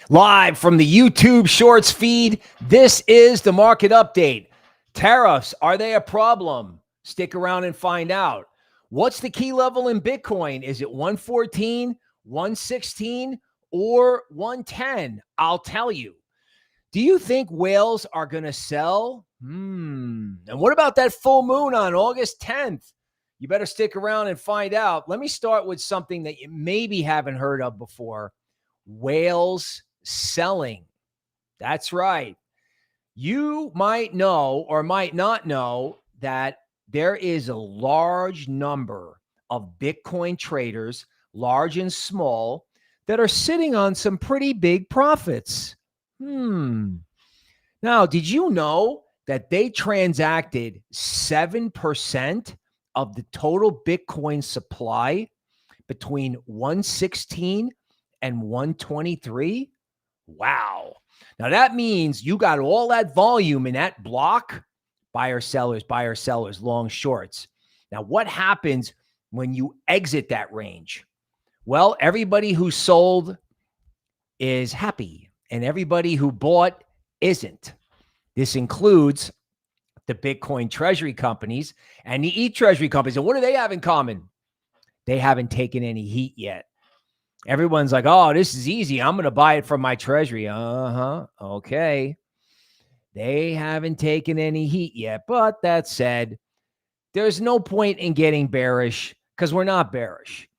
Live from the YouTube Shorts feed, this is the market update. Tariffs, are they a problem? Stick around and find out. What's the key level in Bitcoin? Is it 114, 116, or 110? I'll tell you. Do you think whales are going to sell? And what about that full moon on August 10th? You better stick around and find out. Let me start with something that you maybe haven't heard of before. Whales selling. That's right. You might know or might not know that there is a large number of Bitcoin traders, large and small, that are sitting on some pretty big profits. Now, did you know that they transacted 7% of the total Bitcoin supply between 116 and 123? Wow. Now that means you got all that volume in that block, buyer, sellers, long, shorts. Now, what happens when you exit that range? Well, everybody who sold is happy and everybody who bought isn't. This includes the Bitcoin treasury companies and the e-treasury companies. And what do they have in common? They haven't taken any heat yet. Everyone's like, oh, this is easy. I'm going to buy it from my treasury. Okay. They haven't taken any heat yet. But that said, there's no point in getting bearish because we're not bearish.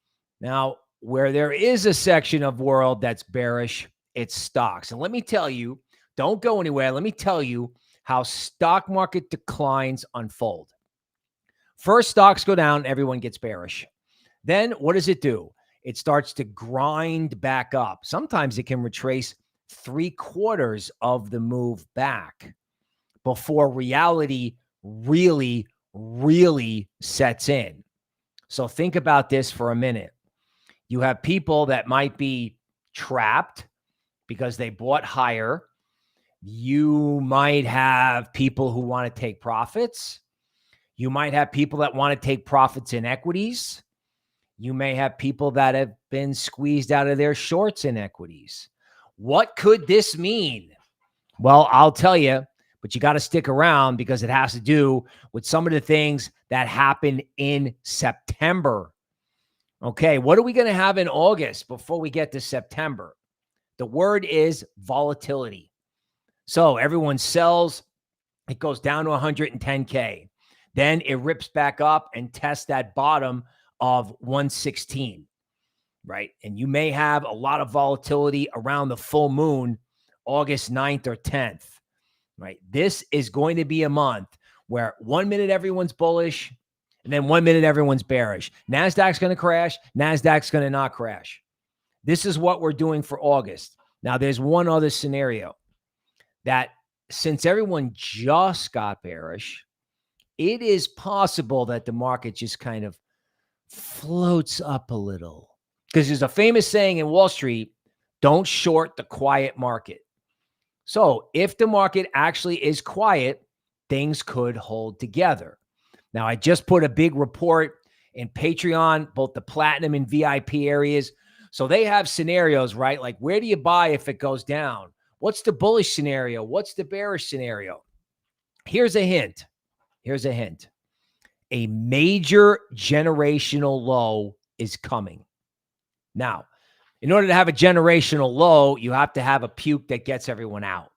Now, where there is a section of world that's bearish, it's stocks. And let me tell you, don't go anywhere. Let me tell you how stock market declines unfold. First, stocks go down. Everyone gets bearish. Then what does it do? It starts to grind back up. Sometimes it can retrace 3/4 of the move back before reality really sets in. So think about this for a minute. You have people that might be trapped because they bought higher. You might have people who want to take profits. You might have people that want to take profits in equities. You may have people that have been squeezed out of their shorts in equities. What could this mean? Well, I'll tell you, but you got to stick around because it has to do with some of the things that happened in September. Okay, what are we going to have in August before we get to September? The word is volatility. So everyone sells, it goes down to 110K. Then it rips back up and tests that bottom of 116, right? And you may have a lot of volatility around the full moon, August 9th or 10th, right? This is going to be a month where 1 minute everyone's bullish and then 1 minute everyone's bearish. Nasdaq's going to crash. Nasdaq's going to not crash. This is what we're doing for August. Now, there's one other scenario that since everyone just got bearish, it is possible that the market just kind of floats up a little. Because there's a famous saying in Wall Street, don't short the quiet market. So if the market actually is quiet, things could hold together. Now, I just put a big report in Patreon, both the platinum and VIP areas. So they have scenarios, right? Like, where do you buy if it goes down? What's the bullish scenario? What's the bearish scenario? Here's a hint. A major generational low is coming. Now, in order to have a generational low, you have to have a puke that gets everyone out.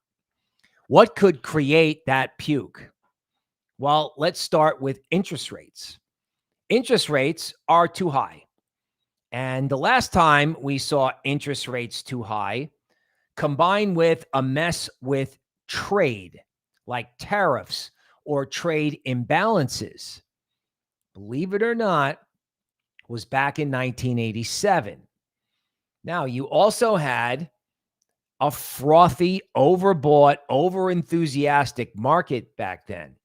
What could create that puke? Well, let's start with interest rates. Interest rates are too high. And the last time we saw interest rates too high, combined with a mess with trade, like tariffs or trade imbalances, believe it or not, was back in 1987. Now, you also had a frothy, overbought, overenthusiastic market back then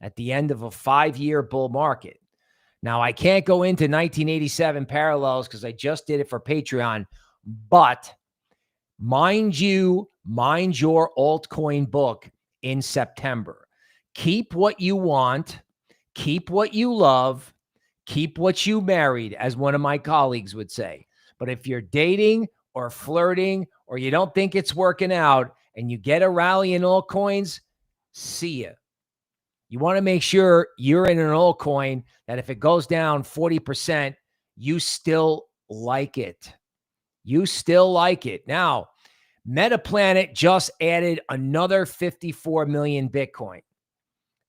at the end of a 5-year bull market. Now, I can't go into 1987 parallels because I just did it for Patreon, but mind your altcoin book in September. Keep what you want. Keep what you love. Keep what you married, as one of my colleagues would say. But if you're dating or flirting or you don't think it's working out and you get a rally in altcoins, see ya. You want to make sure you're in an altcoin that if it goes down 40%, you still like it. You still like it. Now, Metaplanet just added another 54 million Bitcoin.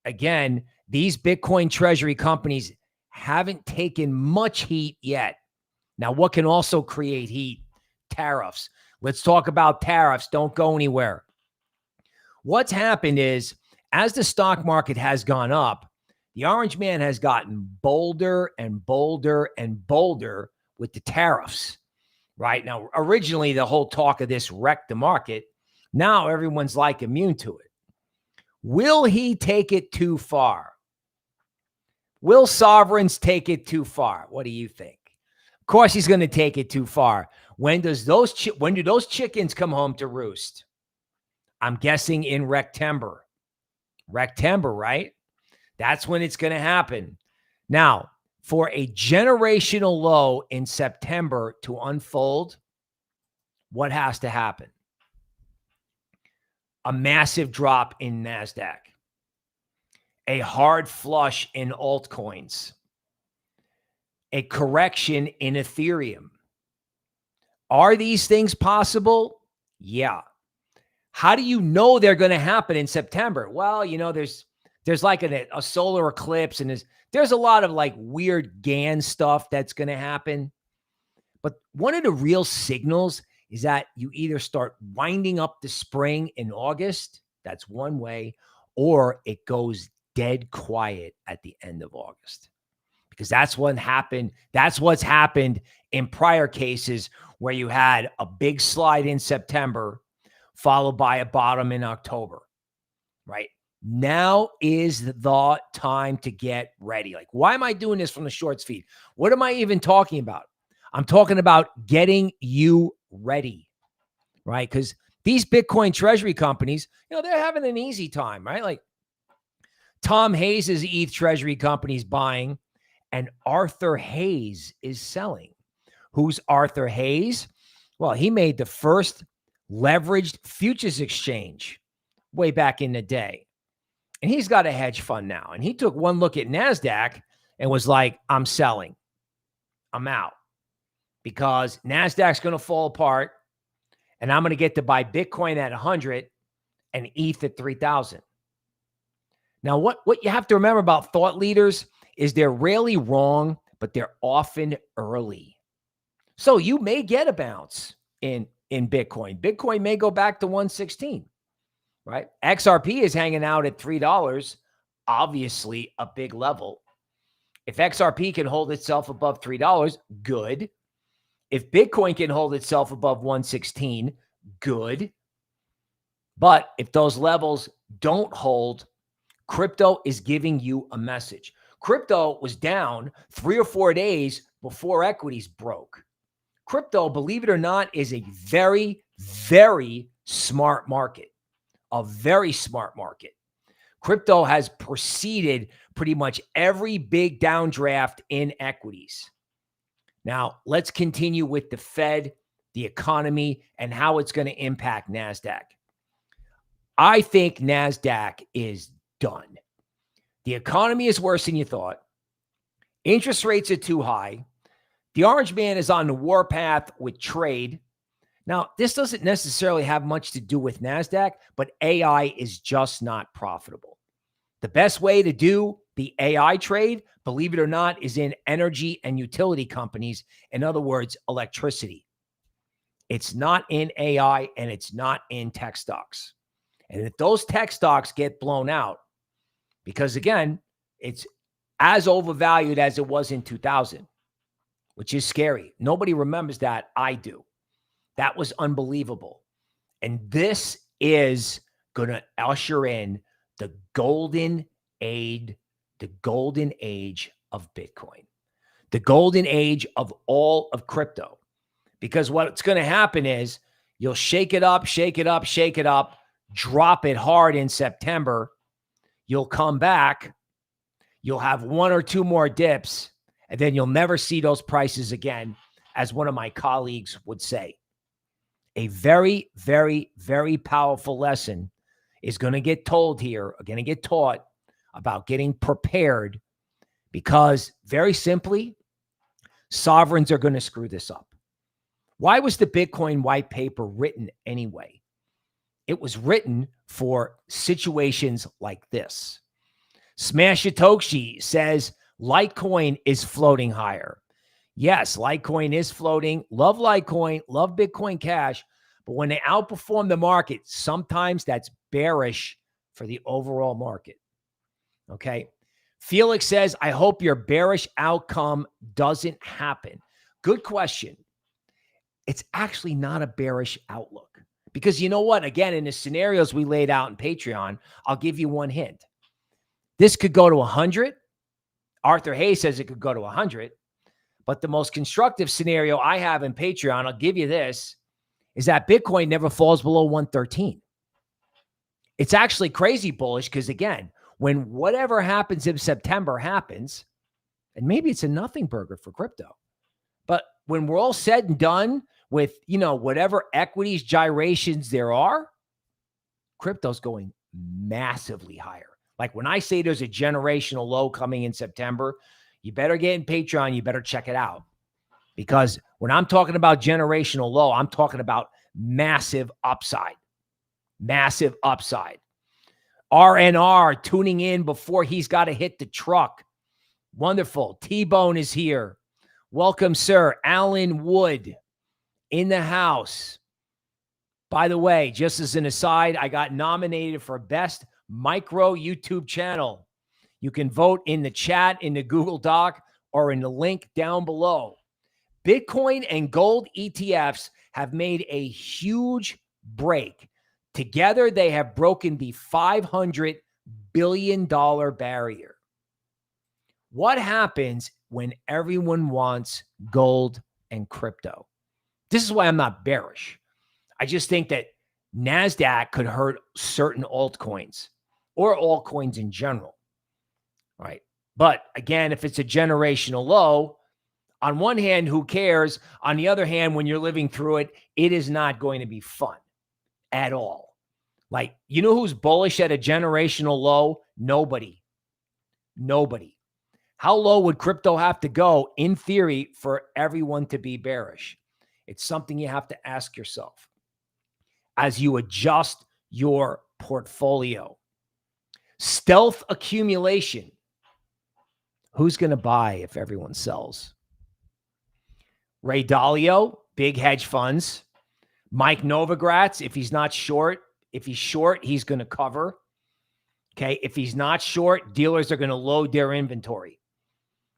Again, these Bitcoin treasury companies haven't taken much heat yet. Now, what can also create heat? Tariffs. Let's talk about tariffs. Don't go anywhere. What's happened is, as the stock market has gone up, the orange man has gotten bolder and bolder and bolder with the tariffs, right? Now, originally, the whole talk of this wrecked the market. Now, everyone's like immune to it. Will he take it too far? Will sovereigns take it too far? What do you think? Of course, he's going to take it too far. When do those chickens come home to roost? I'm guessing in Rectember. Rectember, right? That's when it's going to happen. Now, for a generational low in September to unfold, what has to happen? A massive drop in Nasdaq, a hard flush in altcoins, a correction in Ethereum. Are these things possible? Yeah. How do you know they're going to happen in September? Well, you know, there's like a solar eclipse, and there's a lot of like weird GAN stuff that's going to happen. But one of the real signals is that you either start winding up the spring in August, that's one way, or it goes dead quiet at the end of August. Because that's what happened. That's what's happened in prior cases where you had a big slide in September, followed by a bottom in October, right? Now is the time to get ready. Like, why am I doing this from the shorts feed? What am I even talking about? I'm talking about getting you ready, right? Because these Bitcoin treasury companies, you know, they're having an easy time, right? Like Tom Hayes' ETH treasury company's buying, and Arthur Hayes is selling. Who's Arthur Hayes? Well, he made the first leveraged futures exchange way back in the day. And he's got a hedge fund now. And he took one look at Nasdaq and was like, I'm selling. I'm out. Because Nasdaq's going to fall apart. And I'm going to get to buy Bitcoin at 100 and ETH at 3,000. Now, what you have to remember about thought leaders is they're rarely wrong, but they're often early. So you may get a bounce in Bitcoin. Bitcoin may go back to 116, right? XRP is hanging out at $3, obviously a big level. If XRP can hold itself above $3, good. If Bitcoin can hold itself above 116, good. But if those levels don't hold, crypto is giving you a message. Crypto was down 3 or 4 days before equities broke. Crypto, believe it or not, is a very, very smart market. A very smart market. Crypto has preceded pretty much every big downdraft in equities. Now, let's continue with the Fed, the economy, and how it's going to impact Nasdaq. I think Nasdaq is done. The economy is worse than you thought. Interest rates are too high. The orange man is on the warpath with trade. Now, this doesn't necessarily have much to do with Nasdaq, but AI is just not profitable. The best way to do the AI trade, believe it or not, is in energy and utility companies. In other words, electricity. It's not in AI and it's not in tech stocks. And if those tech stocks get blown out, because again, it's as overvalued as it was in 2000, which is scary. Nobody remembers that. I do. That was unbelievable. And this is going to usher in the golden age of Bitcoin, the golden age of all of crypto. Because what's going to happen is you'll shake it up, drop it hard in September. You'll come back. You'll have 1 or 2 more dips, and then you'll never see those prices again, as one of my colleagues would say. A very, very, very powerful lesson is going to get told here, going to get taught about getting prepared, because very simply, sovereigns are going to screw this up. Why was the Bitcoin white paper written anyway? It was written for situations like this. Smash Satoshi says Litecoin is floating higher. Yes, Litecoin is floating. Love Litecoin, love Bitcoin Cash. But when they outperform the market, sometimes that's bearish for the overall market. Okay. Felix says, I hope your bearish outcome doesn't happen. Good question. It's actually not a bearish outlook, because you know what? Again, in the scenarios we laid out in Patreon, I'll give you one hint. This could go to 100. Arthur Hayes says it could go to 100. But the most constructive scenario I have in Patreon, I'll give you this, is that Bitcoin never falls below 113. It's actually crazy bullish because, again, when whatever happens in September happens, and maybe it's a nothing burger for crypto, but when we're all said and done with, whatever equities gyrations there are, crypto's going massively higher. Like when I say there's a generational low coming in September, you better get in Patreon. You better check it out, because when I'm talking about generational low, I'm talking about massive upside, massive upside. RNR tuning in before he's got to hit the truck. Wonderful. T-Bone is here. Welcome, sir. Alan Wood in the house. By the way, just as an aside, I got nominated for Best Micro YouTube Channel. You can vote in the chat, in the Google Doc, or in the link down below. Bitcoin and gold ETFs have made a huge break. Together, they have broken the $500 billion barrier. What happens when everyone wants gold and crypto? This is why I'm not bearish. I just think that Nasdaq could hurt certain altcoins or altcoins in general. Right. But again, if it's a generational low, on one hand, who cares? On the other hand, when you're living through it, it is not going to be fun at all. Like, you know who's bullish at a generational low? Nobody. Nobody. How low would crypto have to go, in theory, for everyone to be bearish? It's something you have to ask yourself as you adjust your portfolio. Stealth accumulation. Who's going to buy if everyone sells? Ray Dalio, big hedge funds. Mike Novogratz, if he's not short, if he's short, he's going to cover. Okay. If he's not short, dealers are going to load their inventory,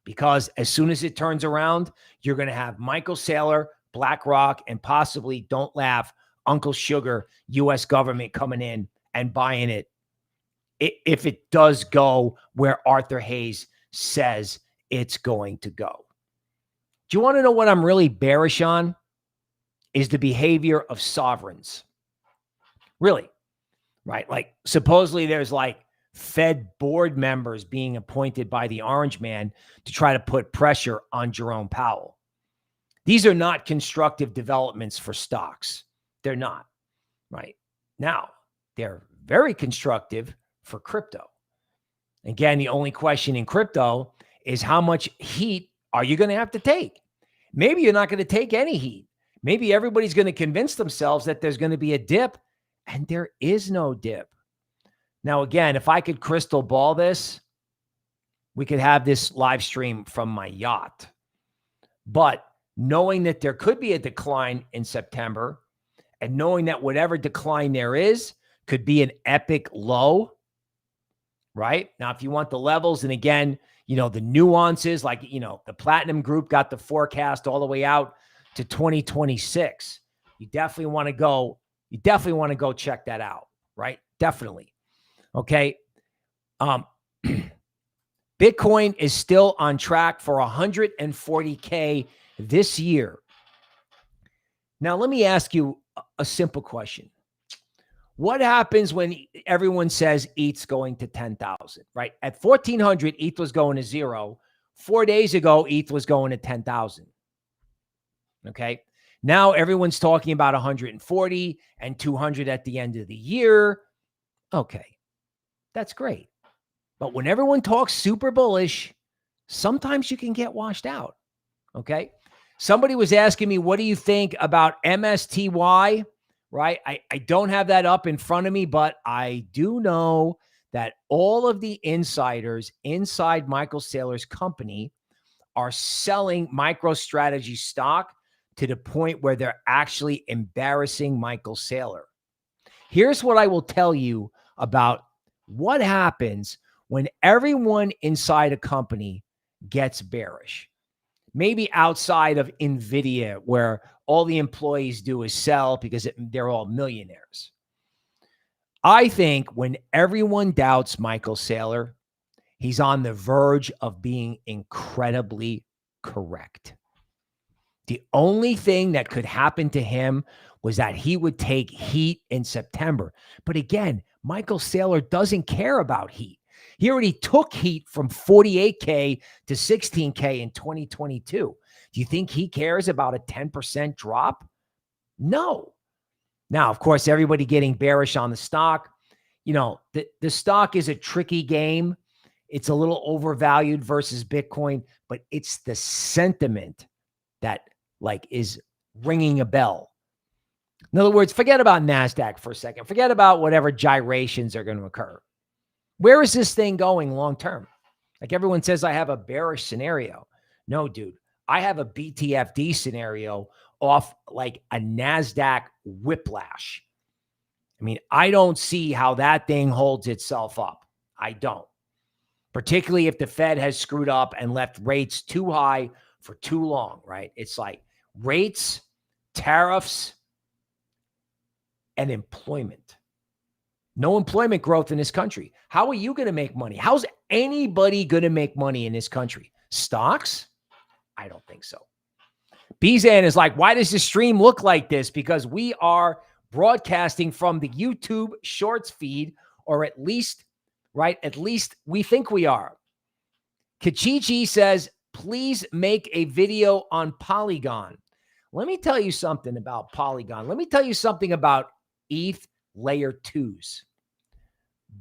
because as soon as it turns around, you're going to have Michael Saylor, BlackRock, and possibly, don't laugh, Uncle Sugar, U.S. government coming in and buying it. If it does go where Arthur Hayes says it's going to go. Do you want to know what I'm really bearish on? Is the behavior of sovereigns. Really, right? Like supposedly there's like Fed board members being appointed by the Orange Man to try to put pressure on Jerome Powell. These are not constructive developments for stocks. They're not, right? Now, they're very constructive for crypto. Again, the only question in crypto is how much heat are you going to have to take? Maybe you're not going to take any heat. Maybe everybody's going to convince themselves that there's going to be a dip, and there is no dip. Now, again, if I could crystal ball this, we could have this live stream from my yacht. But knowing that there could be a decline in September, and knowing that whatever decline there is could be an epic low, right? Now, if you want the levels, and again, the nuances, like, the Platinum Group got the forecast all the way out to 2026. You definitely want to go check that out, right? Definitely. Okay. Bitcoin is still on track for 140K this year. Now, let me ask you a simple question. What happens when everyone says ETH's going to 10,000, right? At 1,400, ETH was going to 0. 4 days ago, ETH was going to 10,000. Okay. Now everyone's talking about 140 and 200 at the end of the year. Okay, that's great. But when everyone talks super bullish, sometimes you can get washed out. Okay. Somebody was asking me, what do you think about MSTY? Right. I don't have that up in front of me, but I do know that all of the insiders inside Michael Saylor's company are selling MicroStrategy stock to the point where they're actually embarrassing Michael Saylor. Here's what I will tell you about what happens when everyone inside a company gets bearish. Maybe outside of NVIDIA, where all the employees do is sell because they're all millionaires. I think when everyone doubts Michael Saylor, he's on the verge of being incredibly correct. The only thing that could happen to him was that he would take heat in September. But again, Michael Saylor doesn't care about heat. He already took heat from 48K to 16K in 2022. Do you think he cares about a 10% drop? No. Now, of course, everybody getting bearish on the stock. You know, the stock is a tricky game. It's a little overvalued versus Bitcoin, but it's the sentiment that is ringing a bell. In other words, forget about Nasdaq for a second. Forget about whatever gyrations are going to occur. Where is this thing going long term? Like everyone says, I have a bearish scenario. No, dude, I have a BTFD scenario off like a Nasdaq whiplash. I mean, I don't see how that thing holds itself up. I don't. Particularly if the Fed has screwed up and left rates too high for too long, right? It's like rates, tariffs, and employment. No employment growth in this country. How are you going to make money? How's anybody going to make money in this country? Stocks? I don't think so. Bizan is like, why does the stream look like this? Because we are broadcasting from the YouTube Shorts feed, or at least, right? At least we think we are. Kachichi says, please make a video on Polygon. Let me tell you something about Polygon. Let me tell you something about ETH Layer 2s.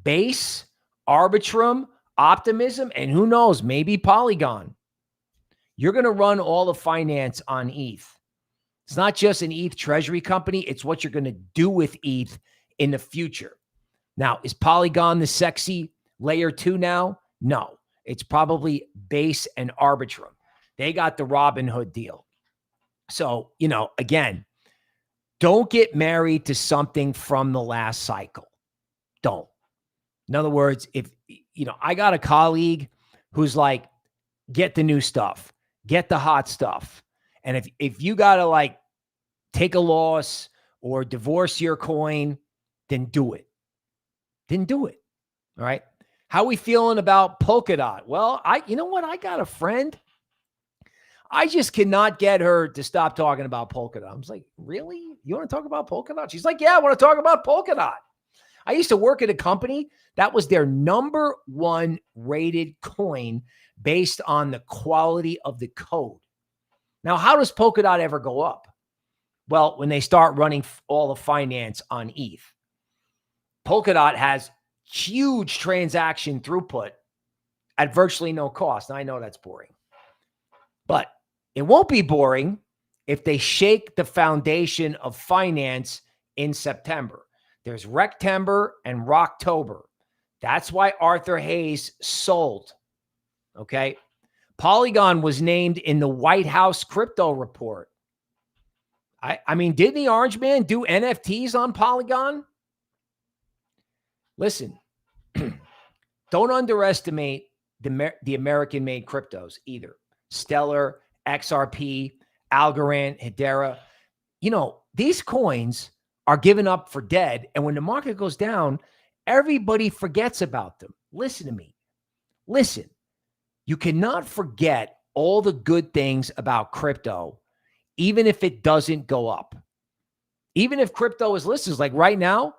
Base, Ethereum, Optimism, and who knows, maybe Polygon. You're going to run all the finance on ETH. It's not just an ETH treasury company. It's what you're going to do with ETH in the future. Now, is Polygon the sexy Layer 2 now? No. It's probably Base and Ethereum. They got the Robinhood deal. So, you know, again, don't get married to something from the last cycle. Don't. In other words, if, you know, I got a colleague who's like, get the new stuff, get the hot stuff. And if you got to take a loss or divorce your coin, then do it. Then do it. All right. How we feeling about Polkadot? Well, you know what? I got a friend. I just cannot get her to stop talking about Polkadot. I was like, really? You want to talk about Polkadot? She's like, yeah, I want to talk about Polkadot. I used to work at a company that was their #1 rated coin based on the quality of the code. Now, how does Polkadot ever go up? Well, when they start running all the finance on ETH. Polkadot has huge transaction throughput at virtually no cost. Now, I know that's boring, but it won't be boring if they shake the foundation of finance in September. There's Rectember and Rocktober. That's why Arthur Hayes sold. Okay. Polygon was named in the White House crypto report. I mean, didn't the Orange Man do NFTs on Polygon? Listen, don't underestimate the American-made cryptos either. Stellar, XRP, Algorand, Hedera. You know, these coins are given up for dead. And when the market goes down, everybody forgets about them. Listen to me. Listen, you cannot forget all the good things about crypto, even if it doesn't go up. Even if crypto is listed, like right now,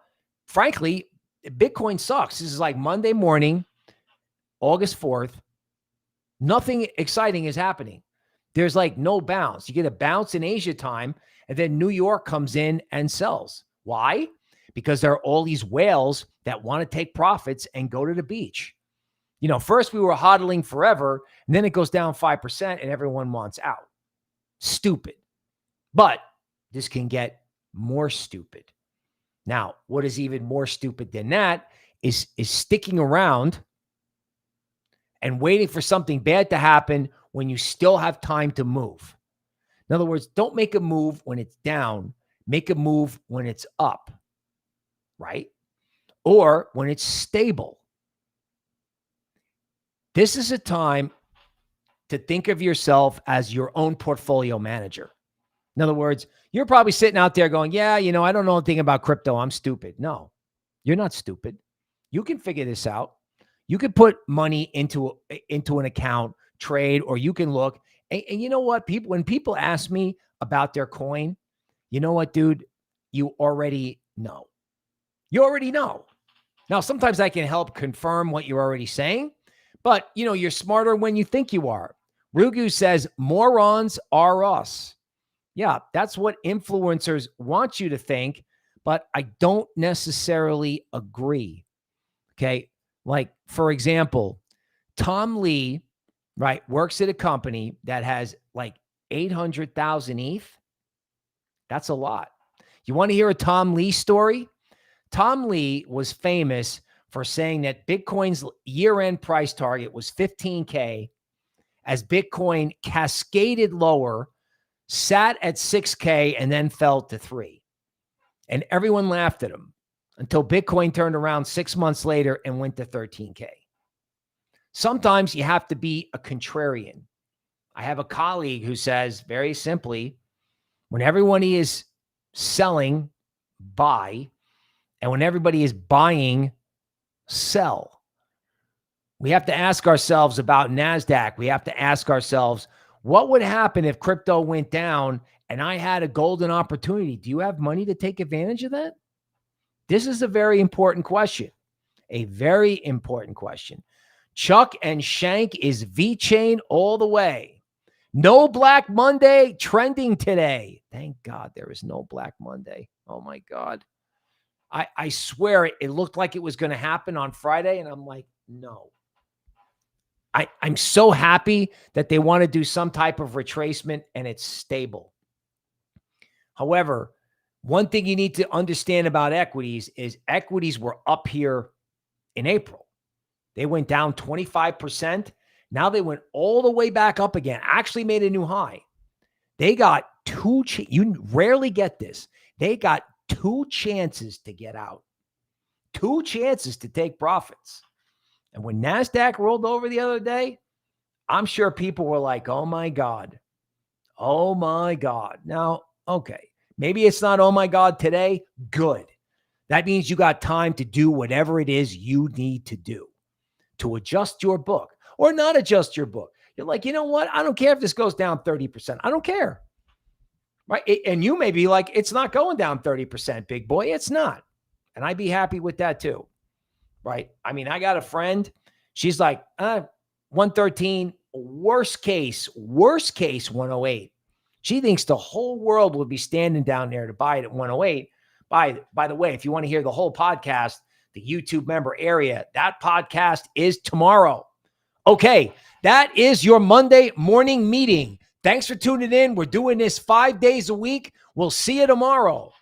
frankly, Bitcoin sucks. This is like Monday morning, August 4th. Nothing exciting is happening. There's like no bounce. You get a bounce in Asia time, And then New York comes in and sells. Why? Because there are all these whales that want to take profits and go to the beach. You know, first we were hodling forever, and then it goes down 5% and everyone wants out. Stupid. But this can get more stupid. Now, what is even more stupid than that is sticking around and waiting for something bad to happen when you still have time to move. In other words, don't make a move when it's down. Make a move when it's up, right? Or when it's stable. This is a time to think of yourself as your own portfolio manager. In other words, you're probably sitting out there going, yeah, you know, I don't know anything about crypto. I'm stupid. No, you're not stupid. You can figure this out. You can put money into an account, trade, or you can look. And you know what? When people ask me about their coin, you know what, dude? You already know. You already know. Now, sometimes I can help confirm what you're already saying, but you know, you're smarter when you think you are. Rugu says, morons are us. Yeah, that's what influencers want you to think, but I don't necessarily agree. Okay. Like, for example, Tom Lee, right, works at a company that has like 800,000 ETH. That's a lot. You want to hear a Tom Lee story? Tom Lee was famous for saying that Bitcoin's year-end price target was 15K as Bitcoin cascaded lower, sat at 6K, and then fell to 3. And everyone laughed at him until Bitcoin turned around 6 months later and went to 13K. Sometimes you have to be a contrarian. I have a colleague who says very simply, when everyone is selling, buy, and when everybody is buying, sell. We have to ask ourselves about Nasdaq. We have to ask ourselves, what would happen if crypto went down and I had a golden opportunity? Do you have money to take advantage of that? This is a very important question. A very important question. Chuck and Shank is V-Chain all the way. No Black Monday trending today. Thank God there is no Black Monday. Oh my God. I swear it looked like it was going to happen on Friday. And I'm like, no. I'm so happy that they want to do some type of retracement and it's stable. However, one thing you need to understand about equities is equities were up here in April. They went down 25%. Now they went all the way back up again, actually made a new high. They got you rarely get this. They got 2 chances to get out, 2 chances to take profits. And when Nasdaq rolled over the other day, I'm sure people were like, oh my God. Oh my God. Now, okay, maybe it's not oh my God today. Good. That means you got time to do whatever it is you need to do to adjust your book or not adjust your book. You're like, you know what? I don't care if this goes down 30%. I don't care. Right. And you may be like, it's not going down 30%, big boy. It's not. And I'd be happy with that too. Right. I mean, I got a friend. She's like, 113, worst case 108. She thinks the whole world would be standing down there to buy it at 108. By the way, if you want to hear the whole podcast, the YouTube member area, that podcast is tomorrow. Okay. That is your Monday morning meeting. Thanks for tuning in. We're doing this 5 days a week. We'll see you tomorrow.